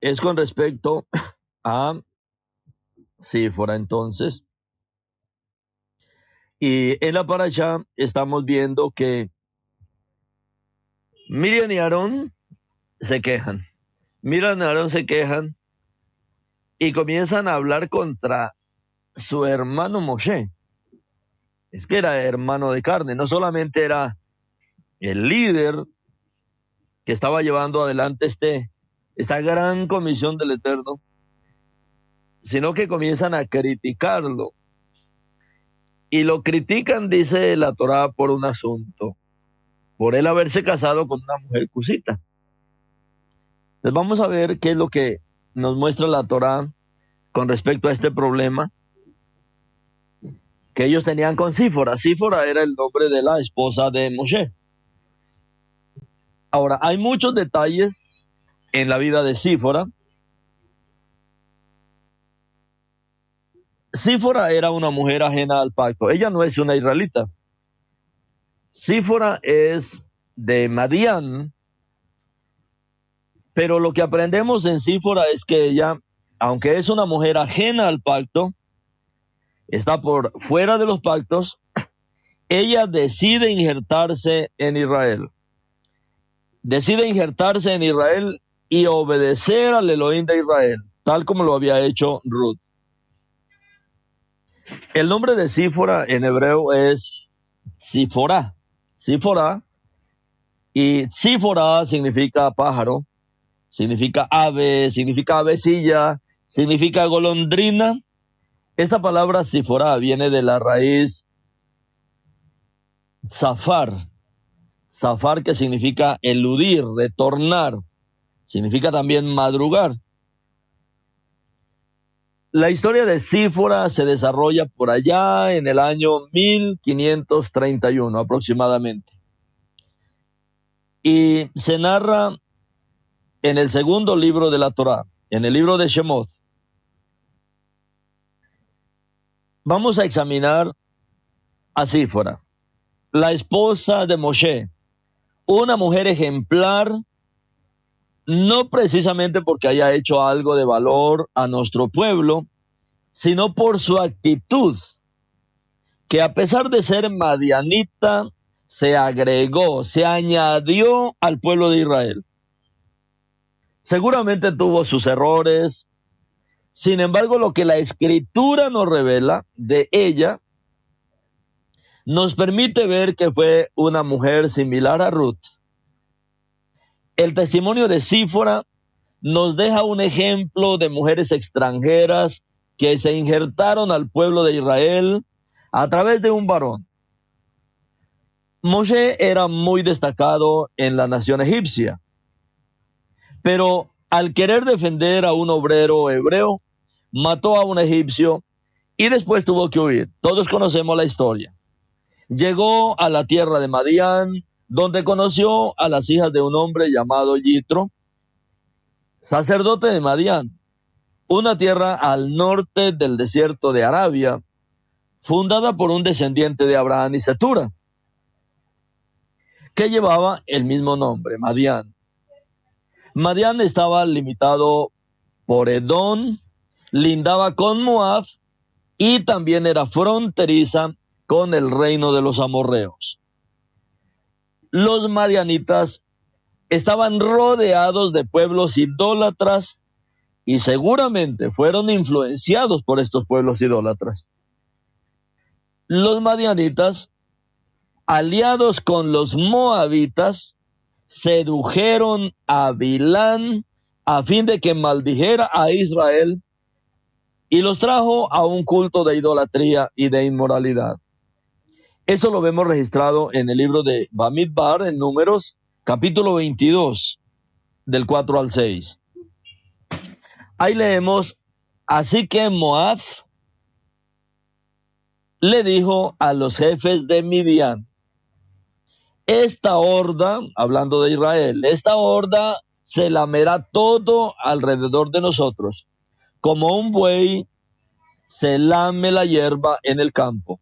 es con respecto a Sífora entonces. Y en la parashá estamos viendo que Miriam y Aarón se quejan. Miriam y Aarón se quejan y comienzan a hablar contra su hermano Moshe. Es que era hermano de carne, no solamente era el líder que estaba llevando adelante esta gran comisión del Eterno, sino que comienzan a criticarlo. Y lo critican, dice la Torá, por un asunto, por él haberse casado con una mujer cusita. Entonces vamos a ver qué es lo que nos muestra la Torá con respecto a este problema que ellos tenían con Sífora. Sífora era el nombre de la esposa de Moshe. Ahora, hay muchos detalles en la vida de Sífora. Sífora era una mujer ajena al pacto. Ella no es una israelita. Sífora es de Madián, pero lo que aprendemos en Sífora es que ella, aunque es una mujer ajena al pacto, está por fuera de los pactos, ella decide injertarse en Israel. Decide injertarse en Israel y obedecer al Elohim de Israel, tal como lo había hecho Ruth. El nombre de Sífora en hebreo es Sífora. Sífora, y Sífora significa pájaro, significa ave, significa avecilla, significa golondrina. Esta palabra Sífora viene de la raíz zafar. Zafar, que significa eludir, retornar, significa también madrugar. La historia de Sífora se desarrolla por allá en el año 1531 aproximadamente. Y se narra en el segundo libro de la Torá, en el libro de Shemot. Vamos a examinar a Sífora, la esposa de Moshe, una mujer ejemplar, no precisamente porque haya hecho algo de valor a nuestro pueblo, sino por su actitud, que a pesar de ser madianita, se agregó, se añadió al pueblo de Israel. Seguramente tuvo sus errores, sin embargo, lo que la Escritura nos revela de ella nos permite ver que fue una mujer similar a Ruth. El testimonio de Sífora nos deja un ejemplo de mujeres extranjeras que se injertaron al pueblo de Israel a través de un varón. Moshe era muy destacado en la nación egipcia, pero al querer defender a un obrero hebreo, mató a un egipcio y después tuvo que huir. Todos conocemos la historia. Llegó a la tierra de Madián, donde conoció a las hijas de un hombre llamado Yitro, sacerdote de Madián, una tierra al norte del desierto de Arabia, fundada por un descendiente de Abraham y Setura, que llevaba el mismo nombre, Madián. Madián estaba limitado por Edom, lindaba con Moab y también era fronteriza con el reino de los amorreos. Los madianitas estaban rodeados de pueblos idólatras y seguramente fueron influenciados por estos pueblos idólatras. Los madianitas, aliados con los moabitas, sedujeron a Bilán a fin de que maldijera a Israel y los trajo a un culto de idolatría y de inmoralidad. Esto lo vemos registrado en el libro de Bamidbar, en Números, capítulo 22, del 4 al 6. Ahí leemos: así que Moab le dijo a los jefes de Midian: esta horda, hablando de Israel, esta horda se lamerá todo alrededor de nosotros, como un buey se lame la hierba en el campo.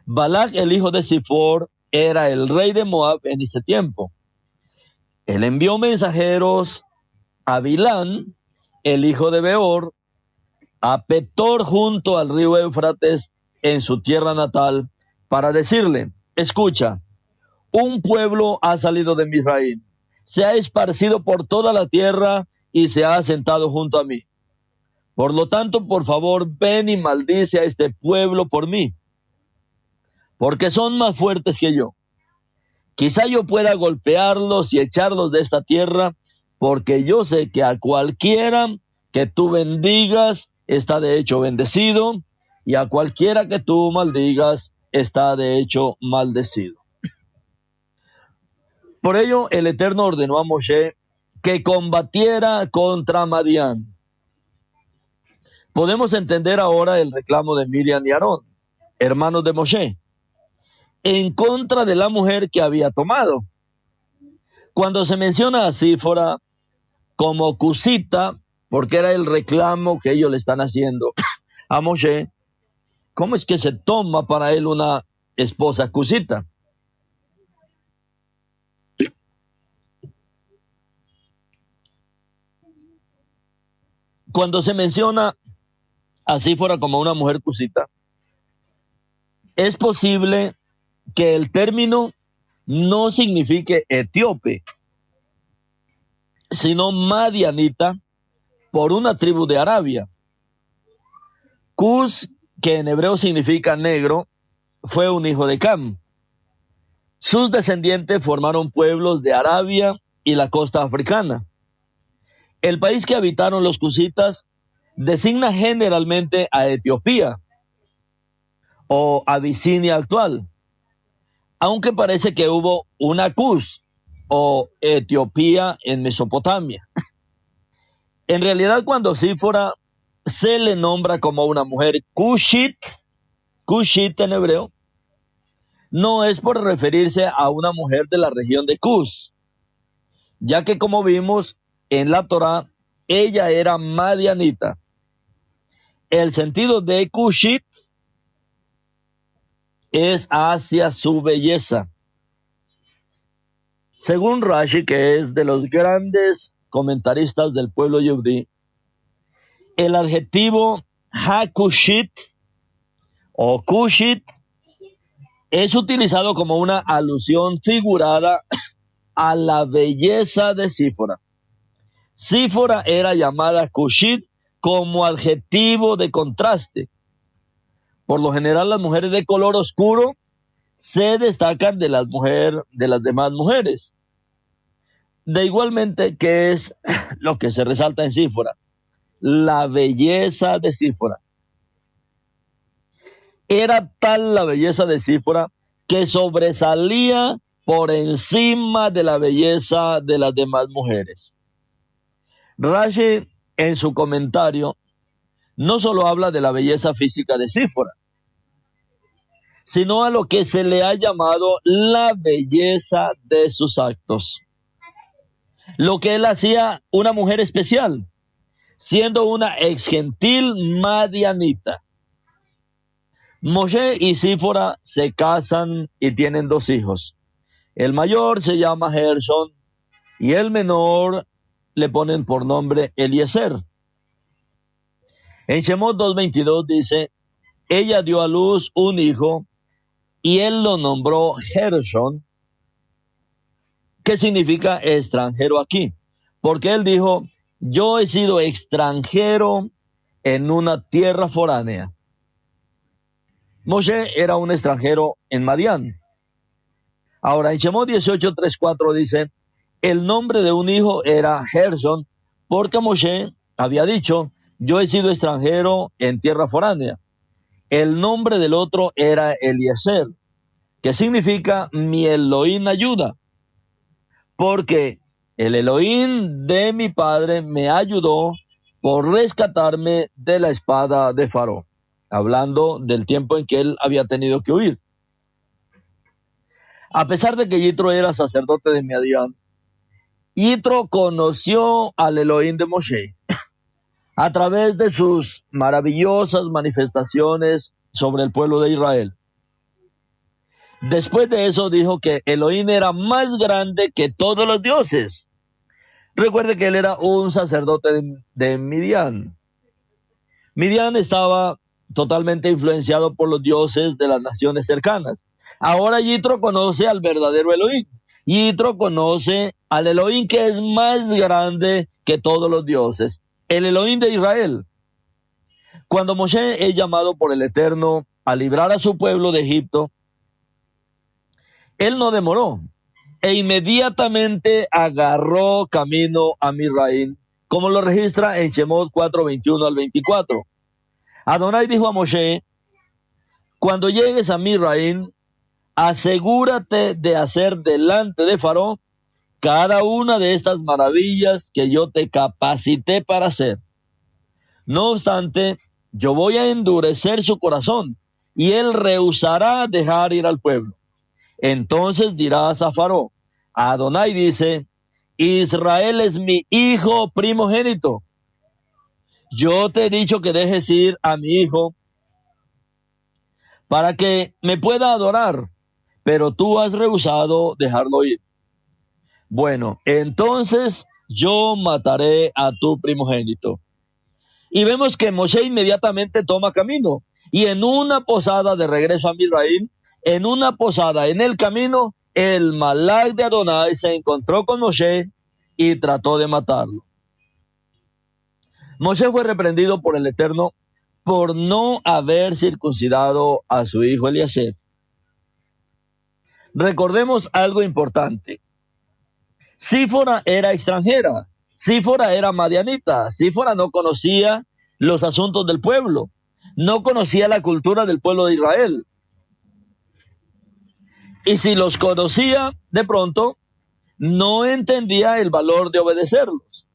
Balac, el hijo de Zifor, era el rey de Moab en ese tiempo. Él envió mensajeros a Bilán, el hijo de Beor, a Petor junto al río Éufrates en su tierra natal, para decirle: escucha, un pueblo ha salido de Misraim, se ha esparcido por toda la tierra y se ha asentado junto a mí. Por lo tanto, por favor, ven y maldice a este pueblo por mí, porque son más fuertes que yo. Quizá yo pueda golpearlos y echarlos de esta tierra, porque yo sé que a cualquiera que tú bendigas está de hecho bendecido, y a cualquiera que tú maldigas está de hecho maldecido. Por ello, el Eterno ordenó a Moshe que combatiera contra Madián. Podemos entender ahora el reclamo de Miriam y Aarón, hermanos de Moshe, en contra de la mujer que había tomado. Cuando se menciona a Sífora como cusita, porque era el reclamo que ellos le están haciendo a Moshe, ¿cómo es que se toma para él una esposa cusita? Cuando se menciona a Sífora como una mujer cusita, es posible que el término no signifique etíope, sino madianita, por una tribu de Arabia. Cus, que en hebreo significa negro, fue un hijo de Cam. Sus descendientes formaron pueblos de Arabia y la costa africana. El país que habitaron los cusitas designa generalmente a Etiopía o Abisinia actual, aunque parece que hubo una Cus o Etiopía en Mesopotamia. En realidad, cuando Sífora se le nombra como una mujer Cushit en hebreo, no es por referirse a una mujer de la región de Cus, ya que como vimos en la Torá, ella era madianita. El sentido de Cushit es hacia su belleza. Según Rashi, que es de los grandes comentaristas del pueblo yudí, el adjetivo ha-Cushit o Cushit es utilizado como una alusión figurada a la belleza de Sífora. Sífora era llamada Cushit como adjetivo de contraste. Por lo general, las mujeres de color oscuro se destacan de las demás mujeres. De igualmente, ¿qué es lo que se resalta en Sífora? La belleza de Sífora. Era tal la belleza de Sífora que sobresalía por encima de la belleza de las demás mujeres. Rashi, en su comentario, no solo habla de la belleza física de Sífora, sino a lo que se le ha llamado la belleza de sus actos. Lo que él hacía una mujer especial, siendo una ex gentil madianita. Moshe y Sífora se casan y tienen 2 hijos. El mayor se llama Gershon y el menor le ponen por nombre Eliezer. En Shemot 2:22 dice: ella dio a luz un hijo y él lo nombró Gershon, que significa extranjero aquí, porque él dijo: yo he sido extranjero en una tierra foránea. Moshe era un extranjero en Madián. Ahora, en Shemot 18:3-4 dice: el nombre de un hijo era Gershon, porque Moshe había dicho: yo he sido extranjero en tierra foránea. El nombre del otro era Eliezer, que significa mi Elohim ayuda, porque el Elohim de mi padre me ayudó por rescatarme de la espada de Faraón, hablando del tiempo en que él había tenido que huir. A pesar de que Yitro era sacerdote de Madián, Yitro conoció al Elohim de Moshe a través de sus maravillosas manifestaciones sobre el pueblo de Israel. Después de eso dijo que Elohim era más grande que todos los dioses. Recuerde que él era un sacerdote de Midian. Midian estaba totalmente influenciado por los dioses de las naciones cercanas. Ahora Yitro conoce al verdadero Elohim. Yitro conoce al Elohim que es más grande que todos los dioses, el Elohim de Israel. Cuando Moshe es llamado por el Eterno a librar a su pueblo de Egipto, él no demoró e inmediatamente agarró camino a Misraim, como lo registra en Shemot 4:21 al 24. Adonai dijo a Moshe: cuando llegues a Misraim, asegúrate de hacer delante de Faraón cada una de estas maravillas que yo te capacité para hacer. No obstante, yo voy a endurecer su corazón y él rehusará dejar ir al pueblo. Entonces dirás a Faraón: Adonai dice, Israel es mi hijo primogénito. Yo te he dicho que dejes ir a mi hijo para que me pueda adorar, pero tú has rehusado dejarlo ir. Bueno, entonces yo mataré a tu primogénito. Y vemos que Moshe inmediatamente toma camino. Y en una posada de regreso a Misraim, en una posada en el camino, el malach de Adonai se encontró con Moshe y trató de matarlo. Moshe fue reprendido por el Eterno por no haber circuncidado a su hijo Eliezer. Recordemos algo importante. Sífora era extranjera, Sífora era madianita, Sífora no conocía los asuntos del pueblo, no conocía la cultura del pueblo de Israel. Y si los conocía, de pronto, no entendía el valor de obedecerlos.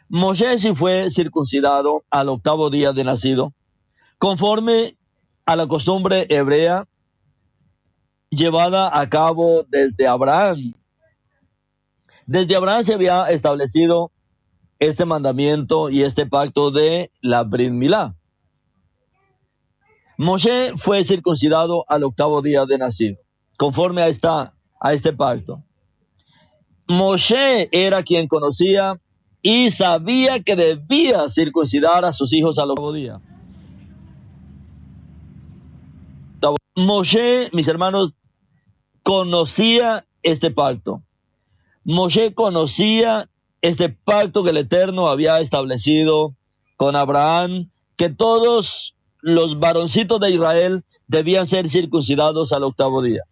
Moshe sí fue circuncidado al 8º día de nacido, conforme a la costumbre hebrea llevada a cabo desde Abraham. Desde Abraham se había establecido este mandamiento y este pacto de la Brit Milá. Moshe fue circuncidado al 8º día de nacido, conforme a este pacto. Moshe era quien conocía y sabía que debía circuncidar a sus hijos al 8º día. Moshe, mis hermanos, conocía este pacto. Moshe conocía este pacto que el Eterno había establecido con Abraham, que todos los varoncitos de Israel debían ser circuncidados al 8º día.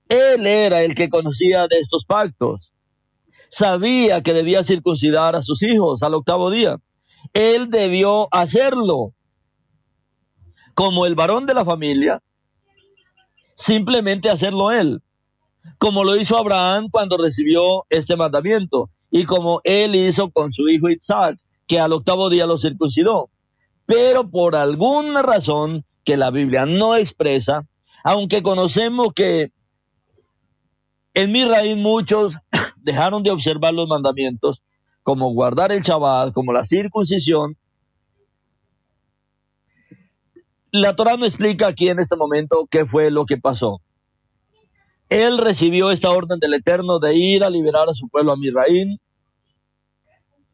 Él era el que conocía de estos pactos. Sabía que debía circuncidar a sus hijos al 8º día. Él debió hacerlo. Como el varón de la familia, simplemente hacerlo él. Como lo hizo Abraham cuando recibió este mandamiento. Y como él hizo con su hijo Isaac, que al 8º día lo circuncidó. Pero por alguna razón que la Biblia no expresa, aunque conocemos que en Misraim muchos dejaron de observar los mandamientos, como guardar el Shabbat, como la circuncisión, la Torá no explica aquí en este momento qué fue lo que pasó. Él recibió esta orden del Eterno de ir a liberar a su pueblo a Misraim.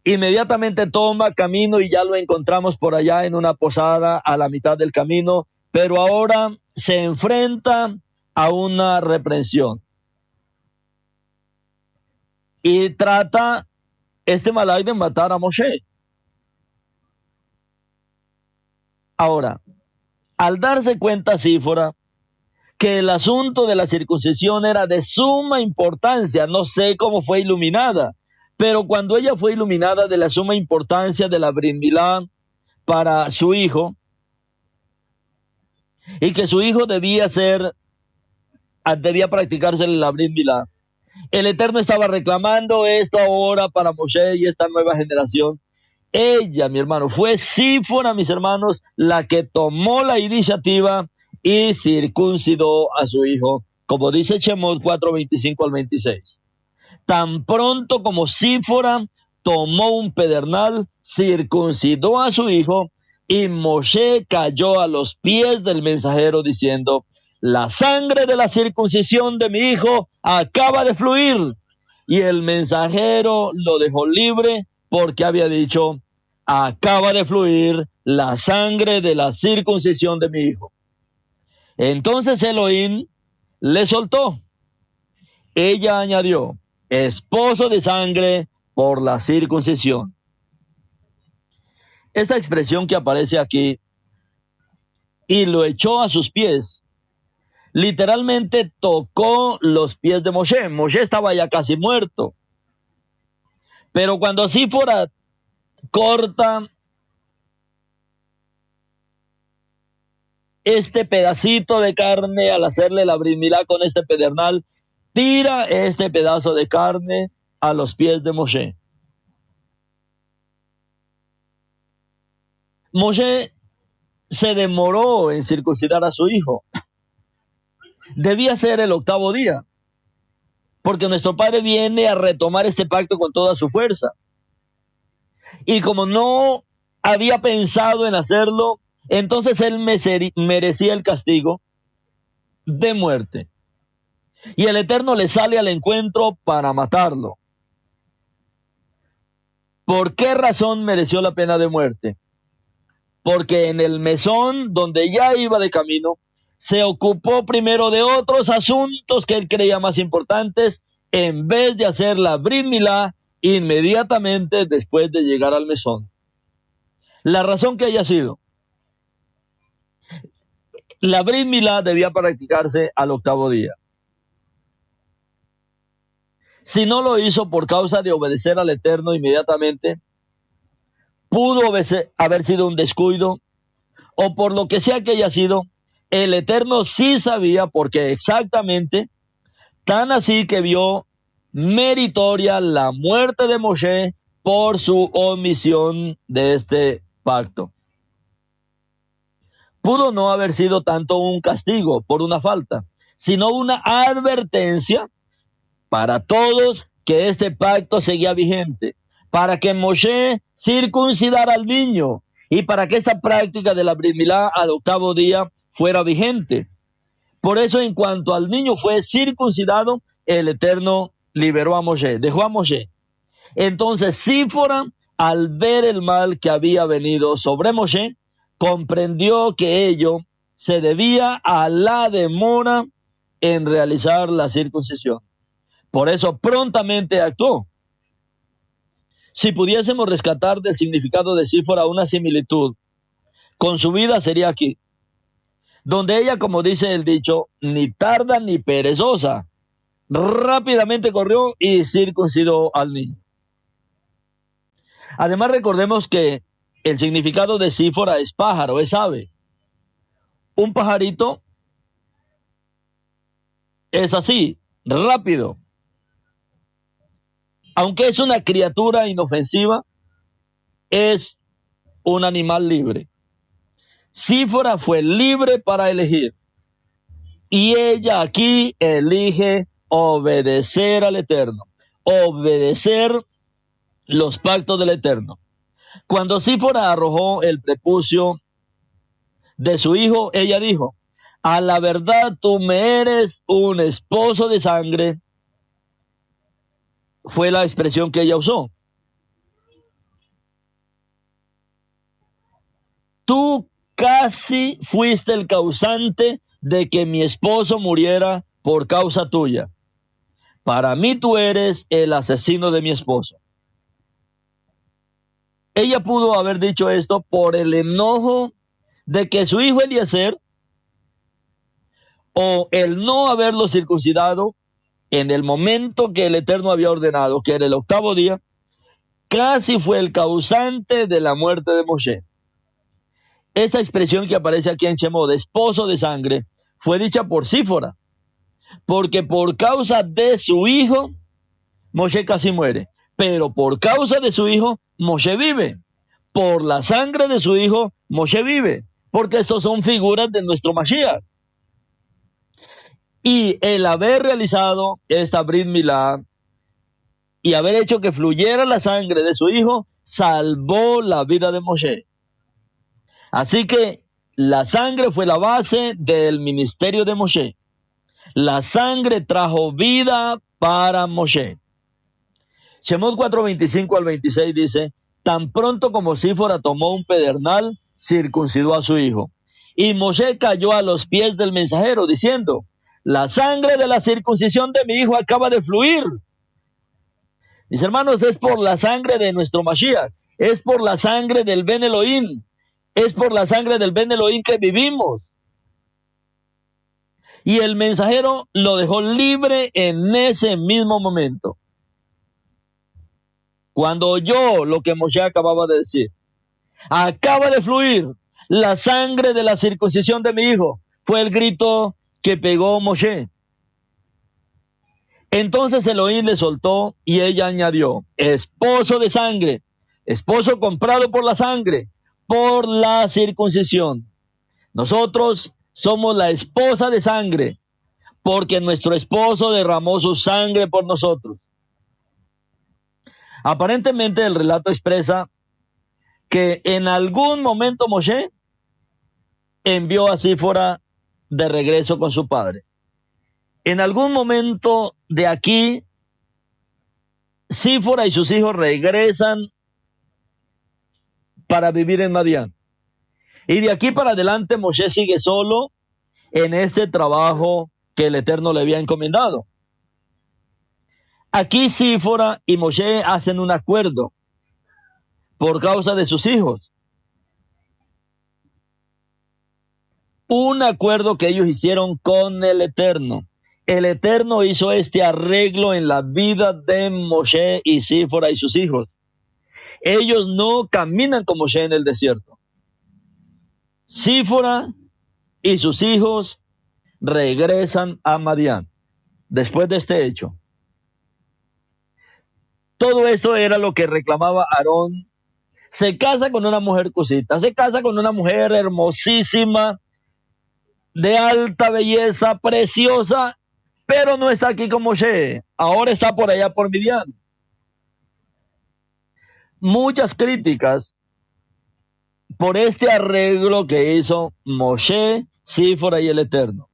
Inmediatamente toma camino y ya lo encontramos por allá en una posada a la mitad del camino, pero ahora se enfrenta a una reprensión. Y trata este malach de matar a Moshe. Ahora, al darse cuenta Sífora que el asunto de la circuncisión era de suma importancia, no sé cómo fue iluminada, pero cuando ella fue iluminada de la suma importancia de la Brit Milá para su hijo, y que su hijo debía practicarse la Brit Milá, el Eterno estaba reclamando esto ahora para Moshe y esta nueva generación. Ella, mi hermano, fue Sífora, mis hermanos, la que tomó la iniciativa y circuncidó a su hijo, como dice Shemot 4:25 al 26. Tan pronto como Sífora tomó un pedernal, circuncidó a su hijo, y Moshe cayó a los pies del mensajero diciendo: la sangre de la circuncisión de mi hijo acaba de fluir. Y el mensajero lo dejó libre porque había dicho, acaba de fluir la sangre de la circuncisión de mi hijo. Entonces Elohim le soltó. Ella añadió, esposo de sangre por la circuncisión. Esta expresión que aparece aquí, y lo echó a sus pies, literalmente tocó los pies de Moshe. Moshe estaba ya casi muerto. Pero cuando Sífora corta este pedacito de carne al hacerle la brit milá con este pedernal, tira este pedazo de carne a los pies de Moshe. Moshe se demoró en circuncidar a su hijo. Debía ser el 8º día, porque nuestro padre viene a retomar este pacto con toda su fuerza. Y como no había pensado en hacerlo, entonces él merecía el castigo de muerte. Y el Eterno le sale al encuentro para matarlo. ¿Por qué razón mereció la pena de muerte? Porque en el mesón donde ya iba de camino, se ocupó primero de otros asuntos que él creía más importantes, en vez de hacer la brit milá inmediatamente después de llegar al mesón. La razón que haya sido, la brit milá debía practicarse al 8º día. Si no lo hizo por causa de obedecer al Eterno inmediatamente, pudo haber sido un descuido, o por lo que sea que haya sido, el Eterno sí sabía, porque exactamente, tan así que vio meritoria la muerte de Moshe por su omisión de este pacto. Pudo no haber sido tanto un castigo por una falta, sino una advertencia para todos que este pacto seguía vigente, para que Moshe circuncidara al niño y para que esta práctica de la brit milá al 8º día fuera vigente. Por eso, en cuanto al niño fue circuncidado, el Eterno liberó a Moshe, dejó a Moshe. Entonces Sífora, al ver el mal que había venido sobre Moshe, comprendió que ello se debía a la demora en realizar la circuncisión. Por eso prontamente actuó. Si pudiésemos rescatar del significado de Sífora una similitud con su vida, sería aquí, donde ella, como dice el dicho, ni tarda ni perezosa, rápidamente corrió y circuncidó al niño. Además, recordemos que el significado de Sífora es pájaro, es ave. Un pajarito es así, rápido. Aunque es una criatura inofensiva, es un animal libre. Sífora fue libre para elegir. Y ella aquí elige obedecer al Eterno, obedecer los pactos del Eterno. Cuando Sífora arrojó el prepucio de su hijo, ella dijo, a la verdad tú me eres un esposo de sangre. Fue la expresión que ella usó. Tú casi fuiste el causante de que mi esposo muriera por causa tuya. Para mí tú eres el asesino de mi esposo. Ella pudo haber dicho esto por el enojo de que su hijo Eliezer, o el no haberlo circuncidado en el momento que el Eterno había ordenado, que era el 8º día, casi fue el causante de la muerte de Moshe. Esta expresión que aparece aquí en Shemot, de esposo de sangre, fue dicha por Sífora, porque por causa de su hijo, Moshe casi muere, pero por causa de su hijo, Moshe vive. Por la sangre de su hijo, Moshe vive, porque estos son figuras de nuestro Mashiach. Y el haber realizado esta brit milá y haber hecho que fluyera la sangre de su hijo, salvó la vida de Moshe. Así que La sangre fue la base del ministerio de Moshe. La sangre trajo vida para Moshe. Shemot 4:25 al 26 dice: tan pronto como Sífora tomó un pedernal, circuncidó a su hijo. Y Moshe cayó a los pies del mensajero, diciendo: la sangre de la circuncisión de mi hijo acaba de fluir. Mis hermanos, es por la sangre de nuestro Mashiach, es por la sangre del Ben Elohim, es por la sangre del Ben Elohim que vivimos. Y el mensajero lo dejó libre en ese mismo momento. Cuando oyó lo que Moshe acababa de decir: acaba de fluir la sangre de la circuncisión de mi hijo, fue el grito que pegó Moshe. Entonces Elohim le soltó y ella añadió: esposo de sangre, esposo comprado por la sangre, por la circuncisión. Nosotros somos la esposa de sangre, porque nuestro esposo derramó su sangre por nosotros. Aparentemente el relato expresa que en algún momento Moshe envió a Sífora de regreso con su padre. En algún momento de aquí, Sífora y sus hijos regresan para vivir en Madián. Y de aquí para adelante Moshe sigue solo en este trabajo que el Eterno le había encomendado. Aquí Sífora y Moshe hacen un acuerdo por causa de sus hijos. Un acuerdo que ellos hicieron con el Eterno. El Eterno hizo este arreglo en la vida de Moshe y Sífora y sus hijos. Ellos no caminan con Moshe en el desierto. Sífora y sus hijos regresan a Madián después de este hecho. Todo esto era lo que reclamaba Aarón. Se casa con una mujer cusita, se casa con una mujer hermosísima, de alta belleza, preciosa, pero no está aquí con Moshe, ahora está por allá por Midian. Muchas críticas por este arreglo que hizo Moshe, Sífora y el Eterno.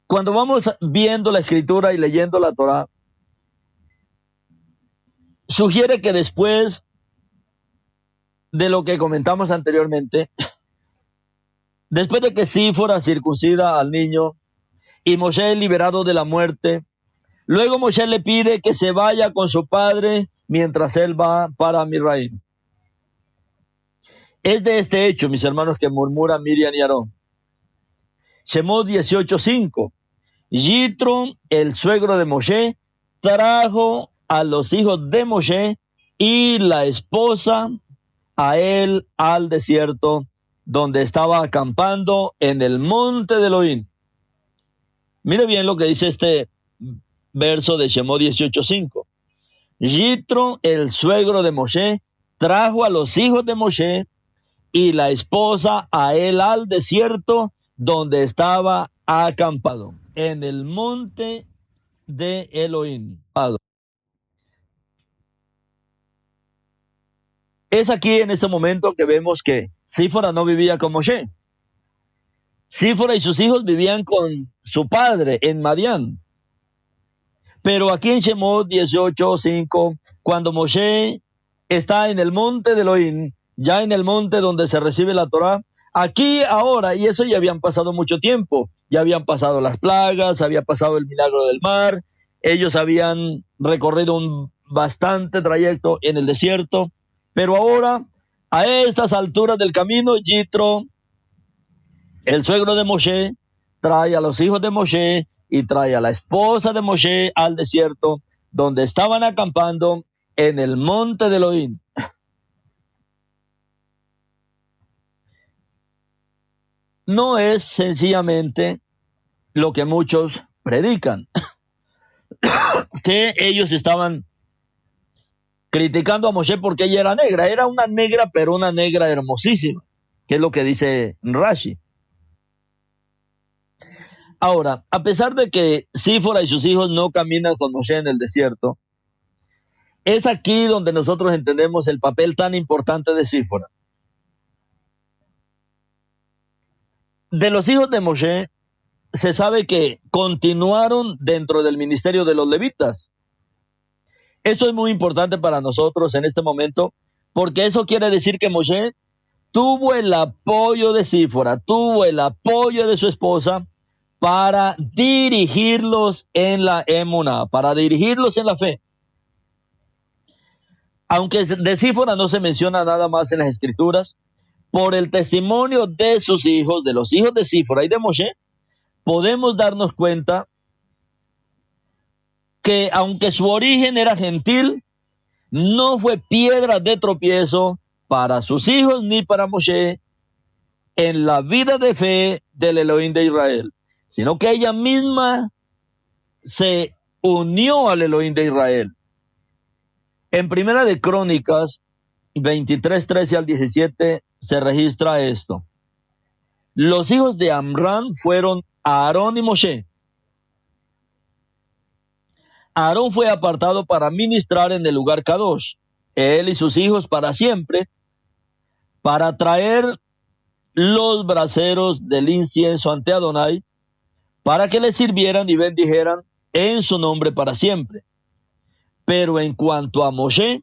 Cuando vamos viendo la escritura y leyendo la Torá, sugiere que después de lo que comentamos anteriormente, después de que Sífora circuncida al niño y Moshe es liberado de la muerte, luego Moshe le pide que se vaya con su padre mientras él va para Misraim. Es de este hecho, mis hermanos, que murmuran Miriam y Aarón. Shemot 18:5. Yitro, el suegro de Moshe, trajo a los hijos de Moshe y la esposa a él al desierto, donde estaba acampando en el monte de Elohim. Mire bien lo que dice este verso de Shemot 18:5. Yitro, el suegro de Moshe, trajo a los hijos de Moshe y la esposa a él al desierto, donde estaba acampado, en el monte de Elohim. Es aquí en este momento que vemos que Sífora no vivía con Moshe. Sífora y sus hijos vivían con su padre en Madián. Pero aquí en Shemot 18:5, cuando Moshe está en el monte de Elohim, ya en el monte donde se recibe la Torá, aquí ahora, y eso ya habían pasado mucho tiempo, ya habían pasado las plagas, había pasado el milagro del mar, ellos habían recorrido un bastante trayecto en el desierto, pero ahora, a estas alturas del camino, Yitro, el suegro de Moshe, trae a los hijos de Moshe y trae a la esposa de Moshe al desierto, donde estaban acampando en el monte de Elohim. No es sencillamente lo que muchos predican, que ellos estaban criticando a Moshe porque ella era negra. Era una negra, pero una negra hermosísima, que es lo que dice Rashi. Ahora, a pesar de que Sífora y sus hijos no caminan con Moshe en el desierto, Es aquí donde nosotros entendemos el papel tan importante de Sífora. De los hijos de Moshe, se sabe que continuaron dentro del ministerio de los levitas. Esto es muy importante para nosotros en este momento, porque eso quiere decir que Moshe tuvo el apoyo de Sífora, tuvo el apoyo de su esposa para dirigirlos en la emuná, para dirigirlos en la fe. Aunque de Sífora no se menciona nada más en las escrituras, por el testimonio de sus hijos, de los hijos de Sífora y de Moshe, podemos darnos cuenta que aunque su origen era gentil, no fue piedra de tropiezo para sus hijos ni para Moshe en la vida de fe del Elohim de Israel, sino que ella misma se unió al Elohim de Israel. En Primera de Crónicas 23, 13 al 17 se registra esto. Los hijos de Amram fueron Aarón y Moshe. Aarón fue apartado para ministrar en el lugar Kadosh, él y sus hijos para siempre, para traer los braseros del incienso ante Adonai, para que le sirvieran y bendijeran en su nombre para siempre. Pero en cuanto a Moshe,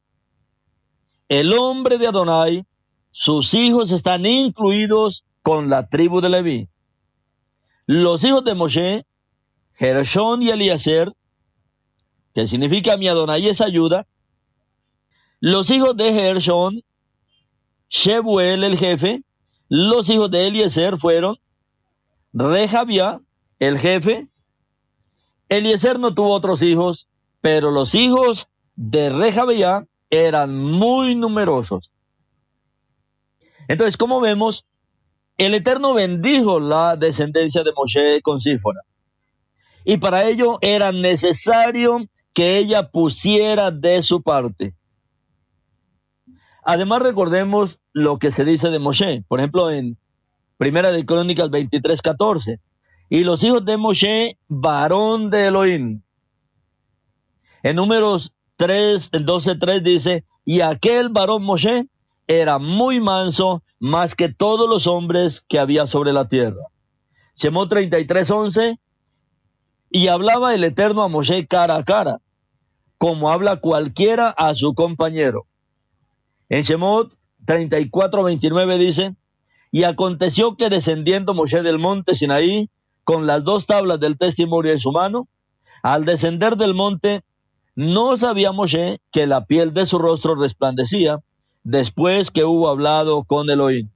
el hombre de Adonai, sus hijos están incluidos con la tribu de Leví. Los hijos de Moshe, Gershón y Eliezer, que significa mi Adonai es ayuda. Los hijos de Gershón, Shebuel el jefe. Los hijos de Eliezer fueron Rehabia, el jefe. Eliezer no tuvo otros hijos, pero los hijos de Rehabia eran muy numerosos. Entonces, como vemos, el Eterno bendijo la descendencia de Moshe con Sífora. Y para ello era necesario que ella pusiera de su parte. Además, recordemos lo que se dice de Moshe. Por ejemplo, en Primera de Crónicas 23, 14. Y los hijos de Moshe, varón de Elohim. En Números 3, 12, 3 dice, y aquel varón Moshe era muy manso, más que todos los hombres que había sobre la tierra. Shemot 33, 11. Y hablaba el Eterno a Moshe cara a cara, como habla cualquiera a su compañero. En Shemot 34, 29 dice, y aconteció que descendiendo Moshe del monte Sinaí, con las 2 tablas del testimonio en su mano, al descender del monte, no sabía Moshe que la piel de su rostro resplandecía, después que hubo hablado con Elohim.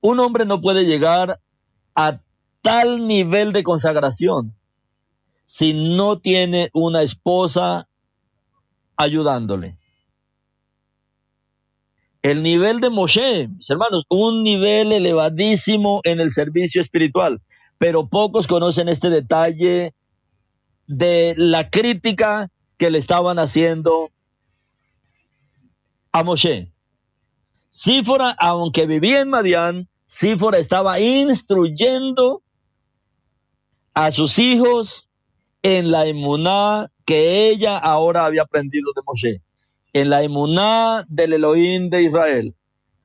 Un hombre no puede llegar a tal nivel de consagración si no tiene una esposa ayudándole. El nivel de Moshe, mis hermanos, un nivel elevadísimo en el servicio espiritual, pero pocos conocen este detalle de la crítica que le estaban haciendo a Moshe. Sífora, aunque vivía en Madián, Sífora estaba instruyendo a sus hijos en la emuná que ella ahora había aprendido de Moshe, en la emuná del Elohim de Israel.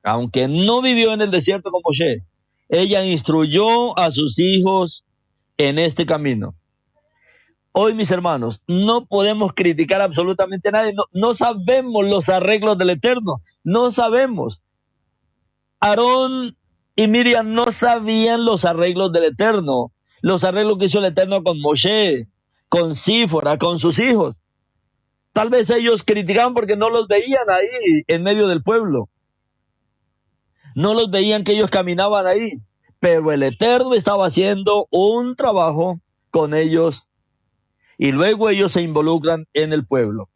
Aunque no vivió en el desierto con Moshe, ella instruyó a sus hijos en este camino. Hoy, mis hermanos, no podemos criticar absolutamente a nadie, no sabemos los arreglos del Eterno, no sabemos. Aarón y Miriam no sabían los arreglos del Eterno, los arreglos que hizo el Eterno con Moshe, con Sífora, con sus hijos. Tal vez ellos criticaban porque no los veían ahí en medio del pueblo. No los veían que ellos caminaban ahí, pero el Eterno estaba haciendo un trabajo con ellos y luego ellos se involucran en el pueblo.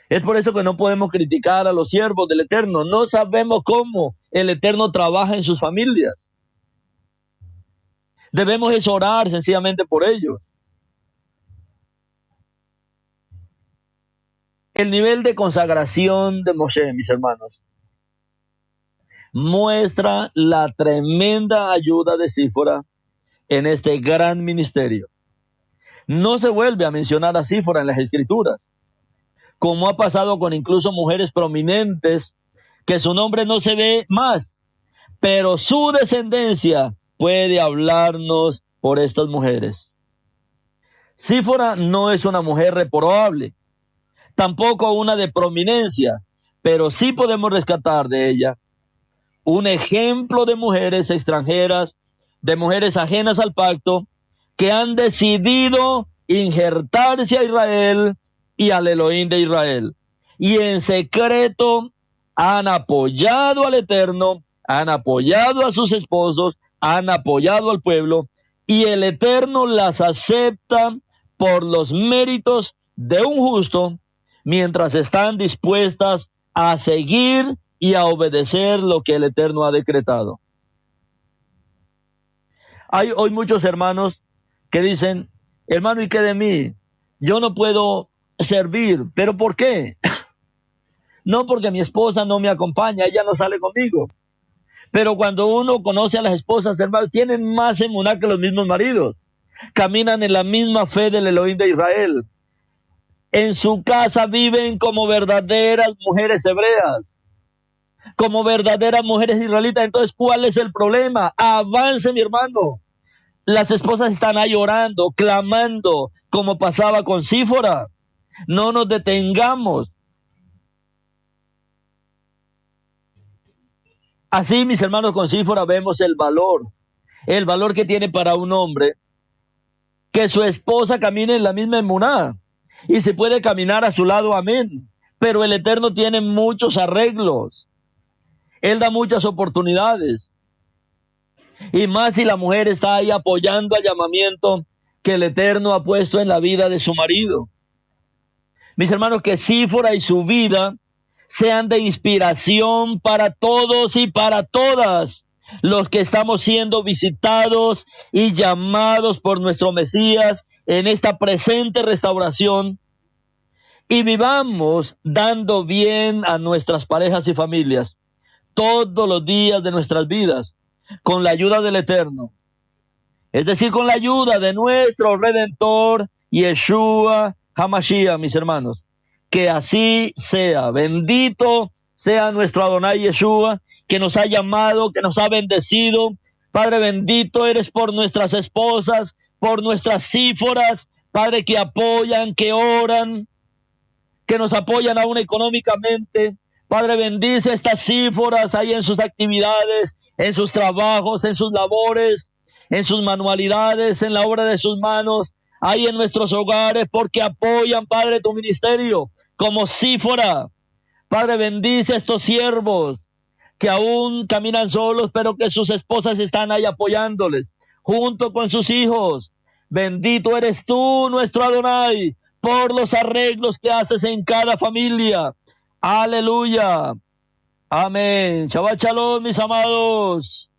Es por eso que no podemos criticar a los siervos del Eterno. No sabemos cómo el Eterno trabaja en sus familias. Debemos orar sencillamente por ellos. El nivel de consagración de Moshe, mis hermanos, muestra la tremenda ayuda de Sífora en este gran ministerio. No se vuelve a mencionar a Sífora en las Escrituras, como ha pasado con incluso mujeres prominentes, que su nombre no se ve más, pero su descendencia puede hablarnos por estas mujeres. Sífora no es una mujer reprobable, tampoco una de prominencia, pero sí podemos rescatar de ella un ejemplo de mujeres extranjeras, de mujeres ajenas al pacto, que han decidido injertarse a Israel y al Elohim de Israel. Y en secreto han apoyado al Eterno, han apoyado a sus esposos, han apoyado al pueblo, y el Eterno las acepta por los méritos de un justo, mientras están dispuestas a seguir y a obedecer lo que el Eterno ha decretado. Hay hoy muchos hermanos que dicen, hermano, ¿y qué de mí? Yo no puedo servir, ¿pero por qué? No, porque mi esposa no me acompaña, ella no sale conmigo. Pero cuando uno conoce a las esposas, hermanos, tienen más emuná que los mismos maridos. Caminan en la misma fe del Elohim de Israel. En su casa viven como verdaderas mujeres hebreas, como verdaderas mujeres israelitas. Entonces, ¿cuál es el problema? Avance, mi hermano. Las esposas están ahí orando, clamando, como pasaba con Sífora. No nos detengamos. Así, mis hermanos, con Sífora vemos el valor que tiene para un hombre que su esposa camine en la misma emuná y se puede caminar a su lado, amén. Pero el Eterno tiene muchos arreglos. Él da muchas oportunidades. Y más si la mujer está ahí apoyando al llamamiento que el Eterno ha puesto en la vida de su marido. Mis hermanos, que Sífora y su vida sean de inspiración para todos y para todas los que estamos siendo visitados y llamados por nuestro Mesías en esta presente restauración, y vivamos dando bien a nuestras parejas y familias todos los días de nuestras vidas con la ayuda del Eterno, es decir, con la ayuda de nuestro Redentor Yeshua HaMashiach, mis hermanos. Que así sea. Bendito sea nuestro Adonai Yeshua, que nos ha llamado, que nos ha bendecido. Padre bendito eres por nuestras esposas, por nuestras Síforas, Padre, que apoyan, que oran, que nos apoyan aún económicamente. Padre, bendice a estas Síforas ahí en sus actividades, en sus trabajos, en sus labores, en sus manualidades, en la obra de sus manos, ahí en nuestros hogares, porque apoyan, Padre, tu ministerio como Sífora. Padre, bendice a estos siervos que aún caminan solos, pero que sus esposas están ahí apoyándoles, junto con sus hijos. Bendito eres tú, nuestro Adonai, por los arreglos que haces en cada familia. Aleluya. Amén. Shabbat shalom, mis amados.